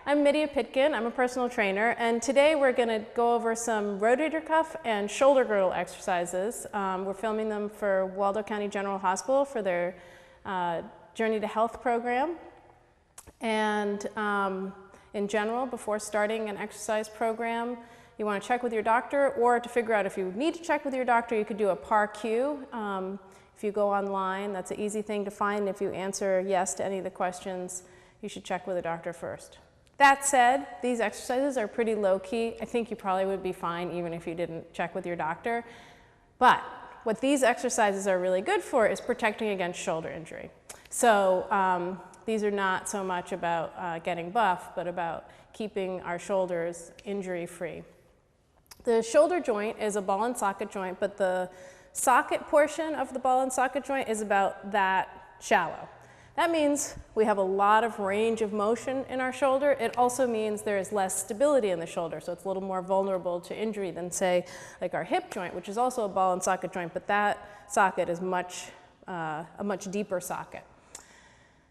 I'm Midia Pitkin, I'm a personal trainer, and today we're going to go over some rotator cuff and shoulder girdle exercises. We're filming them for Waldo County General Hospital for their Journey to Health program. And in general, before starting an exercise program, you want to check with your doctor, or to figure out if you need to check with your doctor, you could do a PAR-Q. If you go online, that's an easy thing to find. If you answer yes to any of the questions, you should check with a doctor first. That said, these exercises are pretty low-key. I think you probably would be fine even if you didn't check with your doctor. But what these exercises are really good for is protecting against shoulder injury. So these are not so much about getting buff, but about keeping our shoulders injury-free. The shoulder joint is a ball and socket joint, but the socket portion of the ball and socket joint is about that shallow. That means we have a lot of range of motion in our shoulder. It also means there is less stability in the shoulder, so it's a little more vulnerable to injury than, say, like our hip joint, which is also a ball and socket joint, but that socket is a much deeper socket.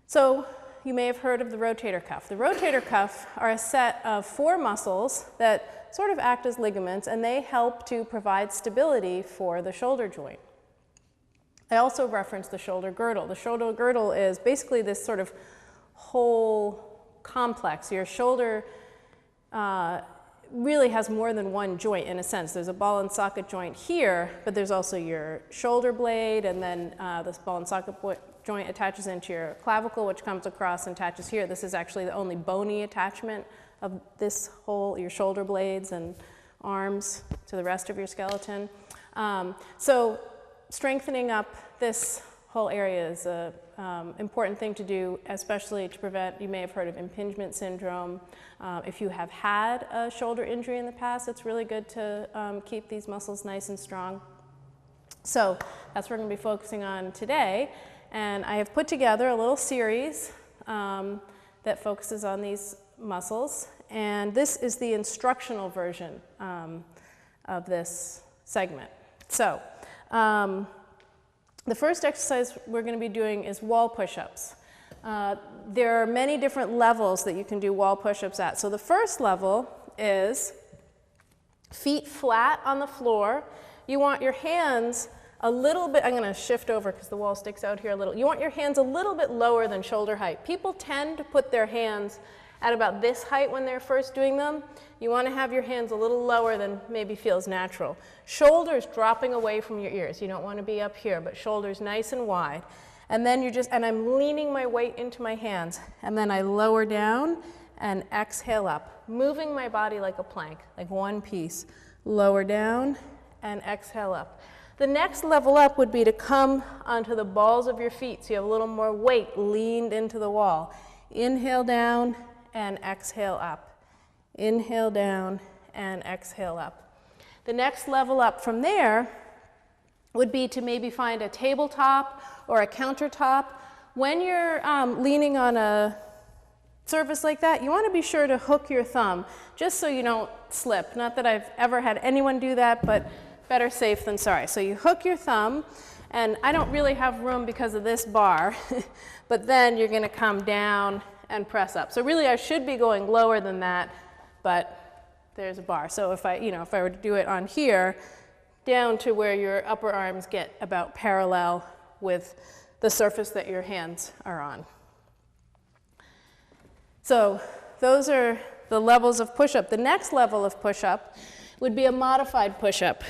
So you may have heard of the rotator cuff. The rotator cuff are a set of 4 muscles that sort of act as ligaments, and they help to provide stability for the shoulder joint. I also referenced the shoulder girdle. The shoulder girdle is basically this sort of whole complex. Your shoulder really has more than one joint in a sense. There's a ball and socket joint here, but there's also your shoulder blade, and then this ball and socket joint attaches into your clavicle, which comes across and attaches here. This is actually the only bony attachment of this whole, your shoulder blades and arms to the rest of your skeleton. So strengthening up this whole area is an important thing to do, especially to prevent, you may have heard of impingement syndrome. If you have had a shoulder injury in the past, it's really good to keep these muscles nice and strong. So that's what we're going to be focusing on today. And I have put together a little series that focuses on these muscles. And this is the instructional version of this segment. So the first exercise we're going to be doing is wall push-ups. There are many different levels that you can do wall push-ups at. So the first level is feet flat on the floor. You want your hands a little bit, I'm going to shift over because the wall sticks out here a little. You want your hands a little bit lower than shoulder height. People tend to put their hands at about this height when they're first doing them. You want to have your hands a little lower than maybe feels natural. Shoulders dropping away from your ears. You don't want to be up here, but shoulders nice and wide. And then and I'm leaning my weight into my hands. And then I lower down and exhale up, moving my body like a plank, like one piece. Lower down and exhale up. The next level up would be to come onto the balls of your feet so you have a little more weight leaned into the wall. Inhale down and exhale up. Inhale down and exhale up. The next level up from there would be to maybe find a tabletop or a countertop. When you're leaning on a surface like that, you want to be sure to hook your thumb just so you don't slip. Not that I've ever had anyone do that, but better safe than sorry. So you hook your thumb, and I don't really have room because of this bar, but then you're going to come down and press up. So really I should be going lower than that, but there's a bar. So if I were to do it on here, down to where your upper arms get about parallel with the surface that your hands are on. So those are the levels of push-up. The next level of push-up would be a modified push-up.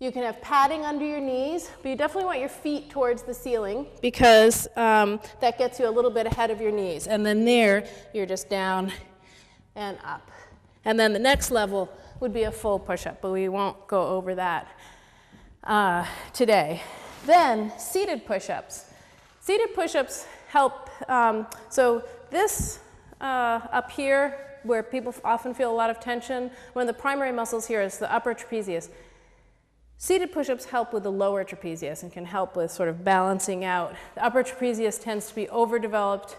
You can have padding under your knees, but you definitely want your feet towards the ceiling because that gets you a little bit ahead of your knees. And then there, you're just down and up. And then the next level would be a full push-up, but we won't go over that today. Then seated push-ups. Seated push-ups help. So this up here, where people often feel a lot of tension, one of the primary muscles here is the upper trapezius. Seated push-ups help with the lower trapezius and can help with sort of balancing out. The upper trapezius tends to be overdeveloped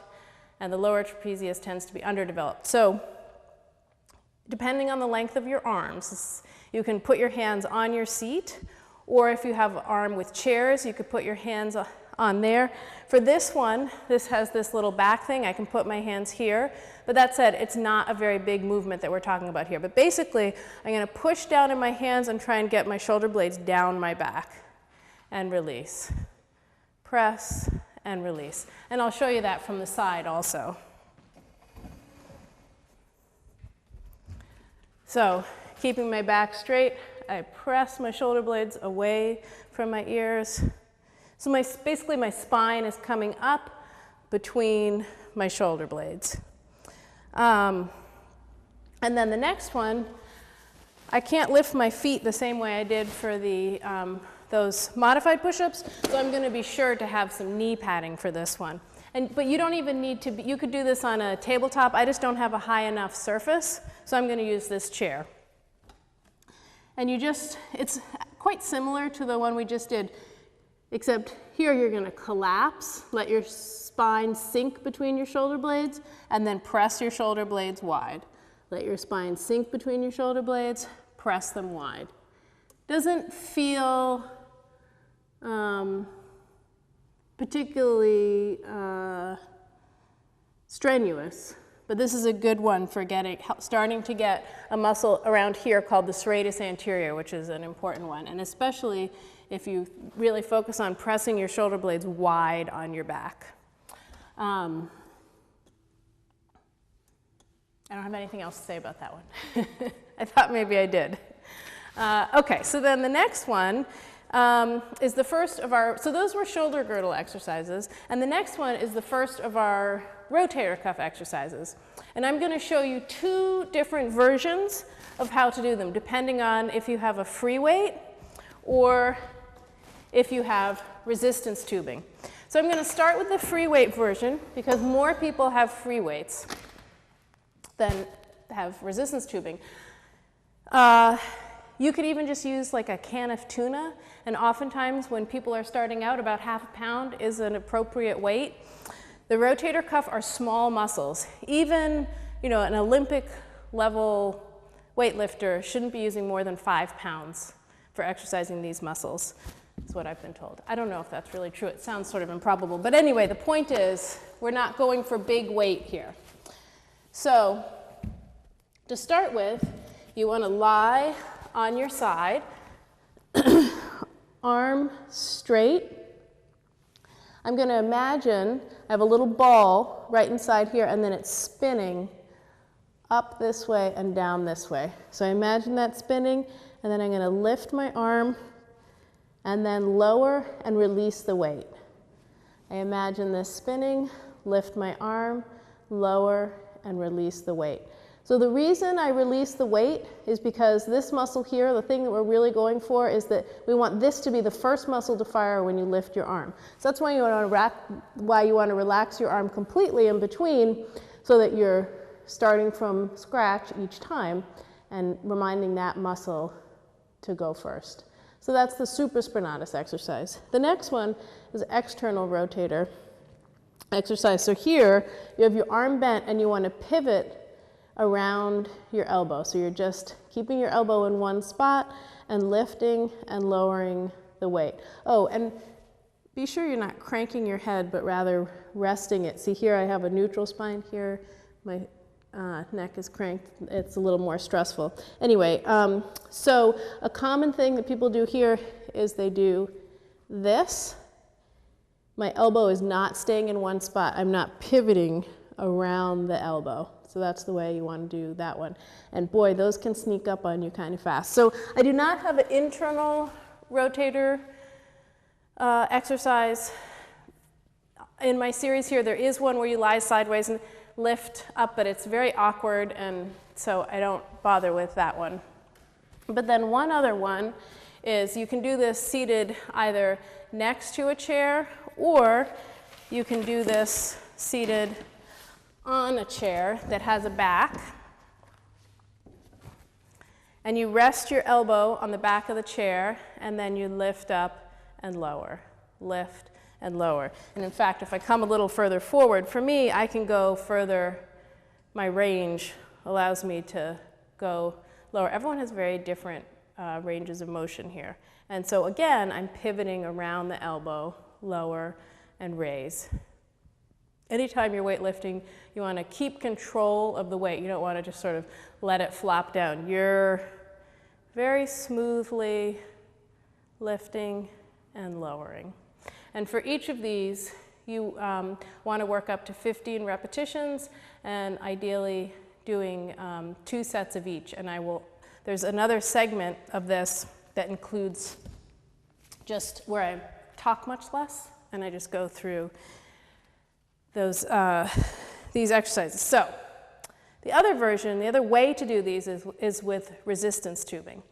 and the lower trapezius tends to be underdeveloped. So depending on the length of your arms, you can put your hands on your seat, or if you have an arm with chairs, you could put your hands on there. For this one, this has this little back thing. I can put my hands here. But that said, it's not a very big movement that we're talking about here. But basically, I'm going to push down in my hands and try and get my shoulder blades down my back. And release. Press and release. And I'll show you that from the side also. So, keeping my back straight, I press my shoulder blades away from my ears. So basically my spine is coming up between my shoulder blades. And then the next one, I can't lift my feet the same way I did for the, those modified push-ups, so I'm going to be sure to have some knee padding for this one. But you don't even need to, you could do this on a tabletop. I just don't have a high enough surface, so I'm going to use this chair. And it's quite similar to the one we just did, except here you're going to collapse, let your spine sink between your shoulder blades, and then press your shoulder blades wide. Let your spine sink between your shoulder blades, press them wide. Doesn't feel particularly strenuous, but this is a good one for starting to get a muscle around here called the serratus anterior, which is an important one, and especially if you really focus on pressing your shoulder blades wide on your back. I don't have anything else to say about that one. I thought maybe I did. Okay, so then the next one is the first of our, so those were shoulder girdle exercises, and the next one is the first of our rotator cuff exercises. And I'm going to show you two different versions of how to do them, depending on if you have a free weight or if you have resistance tubing. So I'm going to start with the free weight version because more people have free weights than have resistance tubing. You could even just use like a can of tuna, and oftentimes when people are starting out, about ½ a pound is an appropriate weight. The rotator cuff are small muscles. Even, an Olympic level weightlifter shouldn't be using more than 5 pounds for exercising these muscles. That's what I've been told. I don't know if that's really true. It sounds sort of improbable. But anyway, the point is we're not going for big weight here. So to start with, you want to lie on your side, arm straight. I'm going to imagine I have a little ball right inside here, and then it's spinning up this way and down this way. So I imagine that spinning, and then I'm going to lift my arm and then lower and release the weight. I imagine this spinning, lift my arm, lower and release the weight. So the reason I release the weight is because this muscle here, the thing that we're really going for is that we want this to be the first muscle to fire when you lift your arm. So that's why you want to relax your arm completely in between so that you're starting from scratch each time and reminding that muscle to go first. So that's the supraspinatus exercise. The next one is external rotator exercise. So here you have your arm bent and you want to pivot around your elbow. So you're just keeping your elbow in one spot and lifting and lowering the weight. Oh, and be sure you're not cranking your head, but rather resting it. See here I have a neutral spine here. My neck is cranked. It's a little more stressful. Anyway, so a common thing that people do here is they do this. My elbow is not staying in one spot. I'm not pivoting around the elbow. So that's the way you want to do that one. And boy, those can sneak up on you kind of fast. So I do not have an internal rotator exercise. In my series here, there is one where you lie sideways and lift up, but it's very awkward, and so I don't bother with that one. But then one other one is you can do this seated either next to a chair, or you can do this seated on a chair that has a back, and you rest your elbow on the back of the chair, and then you lift up and lower, lift and lower. And in fact, if I come a little further forward, for me, I can go further. My range allows me to go lower. Everyone has very different ranges of motion here. And so again, I'm pivoting around the elbow, lower, and raise. Anytime you're weightlifting, you want to keep control of the weight. You don't want to just sort of let it flop down. You're very smoothly lifting and lowering. And for each of these, you want to work up to 15 repetitions and ideally doing 2 sets of each. And there's another segment of this that includes just where I talk much less and I just go through those, these exercises. So the other version, the other way to do these is with resistance tubing.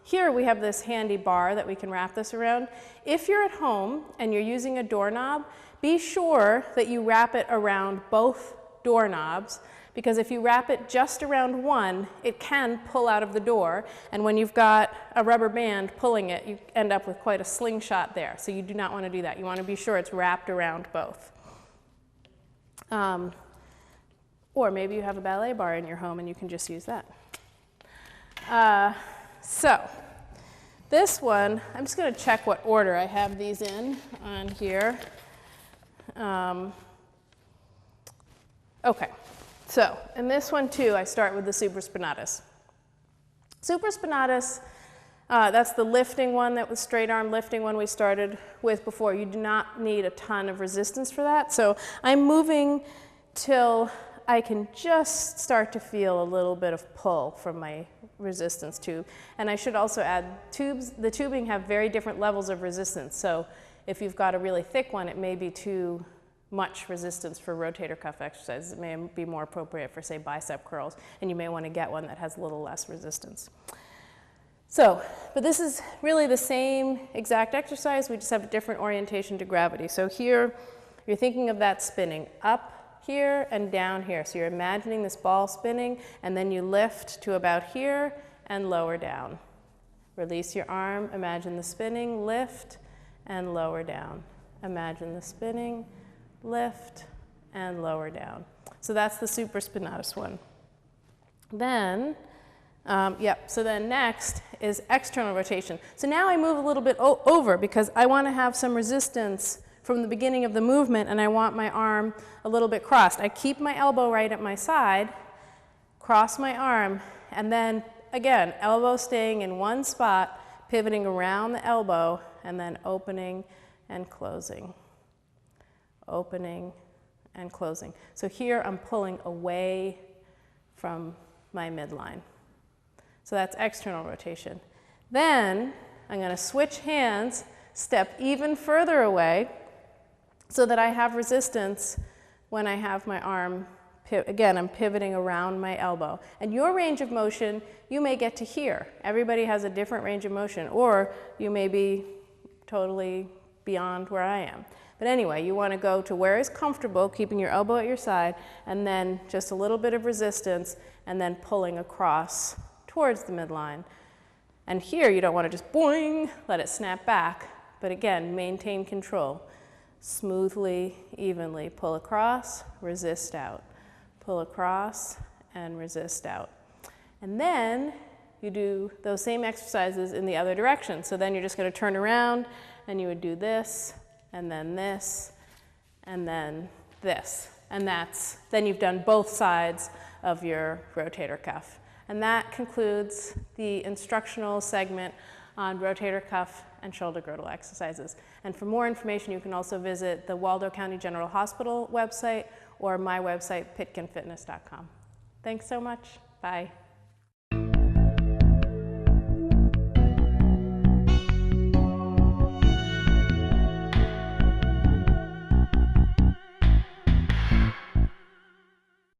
Here we have this handy bar that we can wrap this around. If you're at home and you're using a doorknob, be sure that you wrap it around both doorknobs, because if you wrap it just around one, it can pull out of the door, and when you've got a rubber band pulling it, you end up with quite a slingshot there. So you do not want to do that. You want to be sure it's wrapped around both. Or maybe you have a ballet bar in your home and you can just use that. So this one, I'm just going to check what order I have these in on here. Okay, so in this one too, I start with the supraspinatus. Supraspinatus, that's the lifting one, that was straight arm lifting one we started with before. You do not need a ton of resistance for that. So I'm moving till I can just start to feel a little bit of pull from my resistance tube. And I should also add tubes. The tubing have very different levels of resistance. So if you've got a really thick one, it may be too much resistance for rotator cuff exercises. It may be more appropriate for, say, bicep curls, and you may want to get one that has a little less resistance. So, but this is really the same exact exercise, we just have a different orientation to gravity. So here, you're thinking of that spinning up here and down here. So you're imagining this ball spinning, and then you lift to about here and lower down. Release your arm, imagine the spinning, lift and lower down. Imagine the spinning, lift and lower down. So that's the supraspinatus one. Then, so then next is external rotation. So now I move a little bit over because I want to have some resistance from the beginning of the movement, and I want my arm a little bit crossed. I keep my elbow right at my side, cross my arm, and then again, elbow staying in one spot, pivoting around the elbow, and then opening and closing. Opening and closing. So here I'm pulling away from my midline. So that's external rotation. Then I'm going to switch hands, step even further away so that I have resistance when I have my arm, again, I'm pivoting around my elbow. And your range of motion, you may get to here. Everybody has a different range of motion, or you may be totally beyond where I am. But anyway, you want to go to where is comfortable, keeping your elbow at your side, and then just a little bit of resistance, and then pulling across towards the midline. And here you don't want to just boing, let it snap back, but again, maintain control. Smoothly, evenly pull across, resist out. Pull across and resist out. And then you do those same exercises in the other direction. So then you're just going to turn around and you would do this, and then this, and then this. And then you've done both sides of your rotator cuff. And that concludes the instructional segment on rotator cuff and shoulder girdle exercises. And for more information, you can also visit the Waldo County General Hospital website or my website, pitkinfitness.com. Thanks so much. Bye.